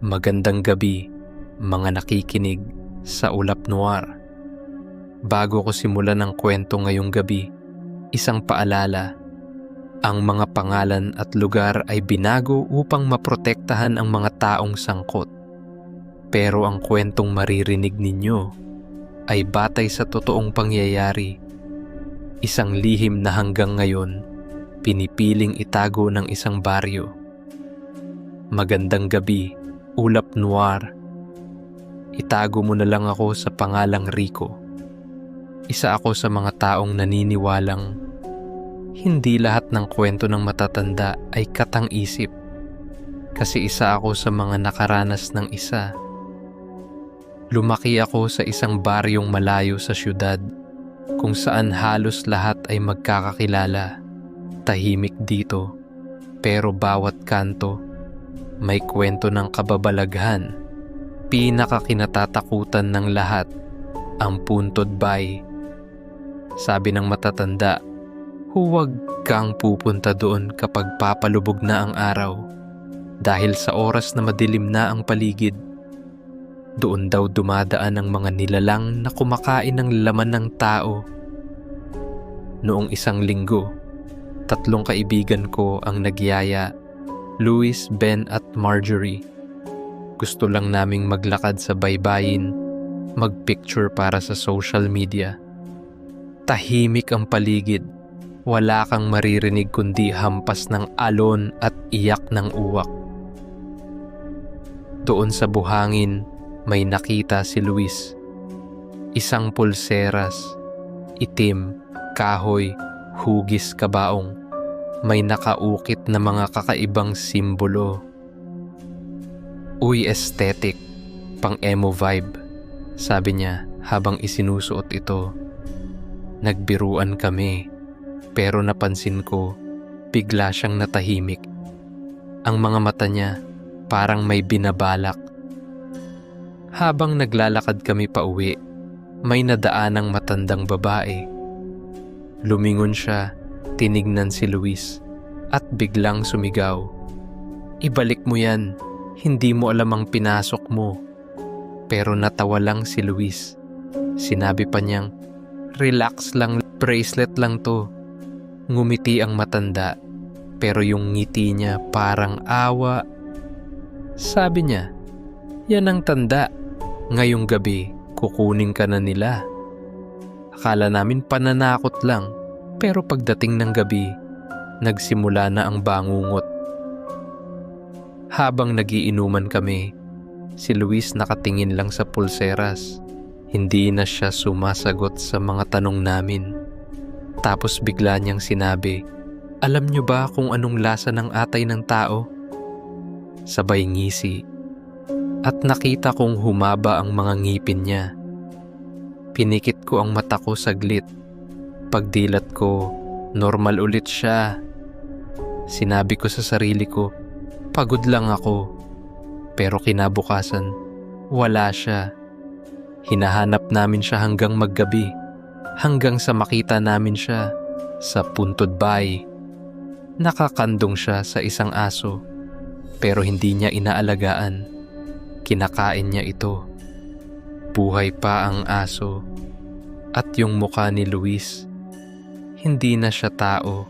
Magandang gabi, mga nakikinig sa Ulap Noir. Bago ko simulan ang kwento ngayong gabi, isang paalala. Ang mga pangalan at lugar ay binago upang maprotektahan ang mga taong sangkot. Pero ang kwentong maririnig ninyo ay batay sa totoong pangyayari. Isang lihim na hanggang ngayon, pinipiling itago ng isang baryo. Magandang gabi, Ulap Noir. Itago mo na lang ako sa pangalang Rico. Isa ako sa mga taong naniniwalang hindi lahat ng kwento ng matatanda ay katang-isip. Kasi isa ako sa mga nakaranas ng isa. Lumaki ako sa isang baryong malayo sa syudad kung saan halos lahat ay magkakakilala. Tahimik dito, pero bawat kanto may kwento ng kababalaghan. Pinakakinatatakutan ng lahat, ang Puntod Bay. Sabi ng matatanda, huwag kang pupunta doon kapag papalubog na ang araw. Dahil sa oras na madilim na ang paligid, doon daw dumadaan ang mga nilalang na kumakain ng laman ng tao. Noong isang linggo, 3 kaibigan ko ang nagyaya, Louis, Ben at Marjorie. Gusto lang naming maglakad sa baybayin, magpicture para sa social media. Tahimik ang paligid, wala kang maririnig kundi hampas ng alon at iyak ng uwak. Doon sa buhangin, may nakita si Luis. Isang pulseras, itim, kahoy, hugis kabaong. May nakaukit na mga kakaibang simbolo. Uy, aesthetic, pang emo vibe, sabi niya habang isinusuot ito. Nagbiruan kami, pero napansin ko, bigla siyang natahimik. Ang mga mata niya parang may binabalak. Habang naglalakad kami pauwi, may nadaanang matandang babae. Lumingon siya, tinignan si Luis, at biglang sumigaw. Ibalik mo yan, hindi mo alam ang pinasok mo. Pero natawa lang si Luis. Sinabi pa niyang, relax lang, bracelet lang to. Ngumiti ang matanda, pero yung ngiti niya parang awa. Sabi niya, yan ang tanda. Ngayong gabi, kukunin ka na nila. Akala namin pananakot lang, pero pagdating ng gabi, nagsimula na ang bangungot. Habang nagiinuman kami, si Luis nakatingin lang sa pulseras. Hindi na siya sumasagot sa mga tanong namin. Tapos bigla niyang sinabi, alam niyo ba kung anong lasa ng atay ng tao? Sabay ngisi. At nakita kong humaba ang mga ngipin niya. Pinikit ko ang mata ko saglit. Pagdilat ko, normal ulit siya. Sinabi ko sa sarili ko, pagod lang ako. Pero kinabukasan, wala siya. Hinahanap namin siya hanggang maggabi. Hanggang sa makita namin siya sa Puntod Bay. Nakakandong siya sa isang aso. Pero hindi niya inaalagaan. Kinakain niya ito. Buhay pa ang aso. At yung mukha ni Luis, hindi na siya tao.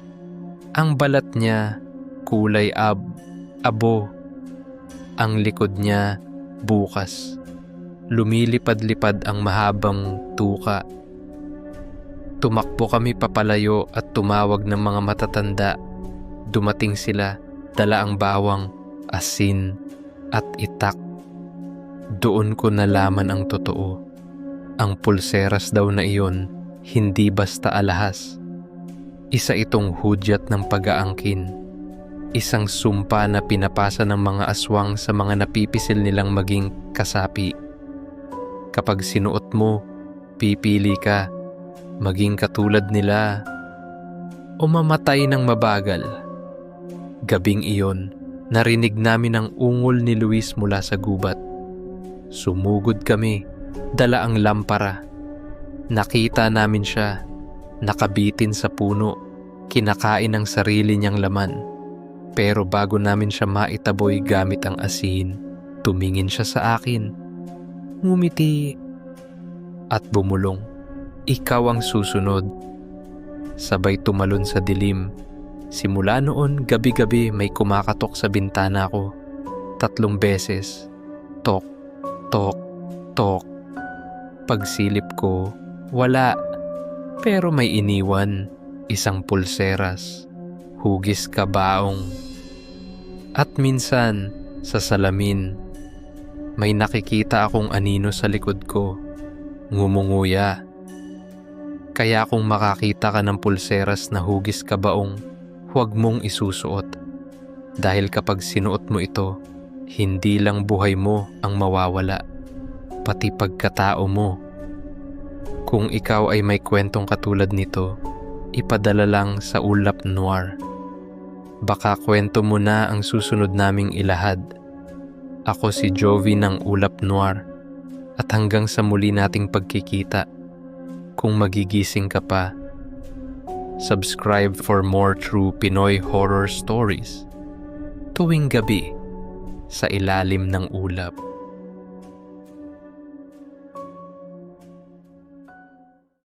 Ang balat niya, kulay abo. Ang likod niya, bukas. Lumilipad-lipad ang mahabang tuka. Tumakbo kami papalayo at tumawag ng mga matatanda. Dumating sila, dala ang bawang, asin, at itak. Doon ko nalaman ang totoo. Ang pulseras daw na iyon, hindi basta alahas. Isa itong hudyat ng pag-aangkin. Isang sumpa na pinapasa ng mga aswang sa mga napipisil nilang maging kasapi. Kapag sinuot mo, pipili ka, maging katulad nila, o mamatay ng mabagal. Gabing iyon, narinig namin ang ungol ni Luis mula sa gubat. Sumugod kami, dala ang lampara. Nakita namin siya, nakabitin sa puno, kinakain ang sarili niyang laman. Pero bago namin siya maitaboy gamit ang asin, Tumingin siya sa akin, ngumiti, at bumulong. Ikaw ang susunod. Sabay tumalon sa dilim. Simula noon, gabi-gabi may kumakatok sa bintana ko. 3 beses. Tok, tok, tok. Pagsilip ko, wala. Pero may iniwan. Isang pulseras. Hugis kabaong. At minsan, sa salamin, may nakikita akong anino sa likod ko. Ngumunguya. Kaya kung makakita ka ng pulseras na hugis kabaong, huwag mong isusuot. Dahil kapag sinuot mo ito, hindi lang buhay mo ang mawawala, pati pagkatao mo. Kung ikaw ay may kwentong katulad nito, ipadala lang sa Ulap Noir. Baka kwento mo na ang susunod naming ilahad. Ako si Jovi ng Ulap Noir, at hanggang sa muli nating pagkikita, kung magigising ka pa, subscribe for more true Pinoy horror stories tuwing gabi sa ilalim ng ulap.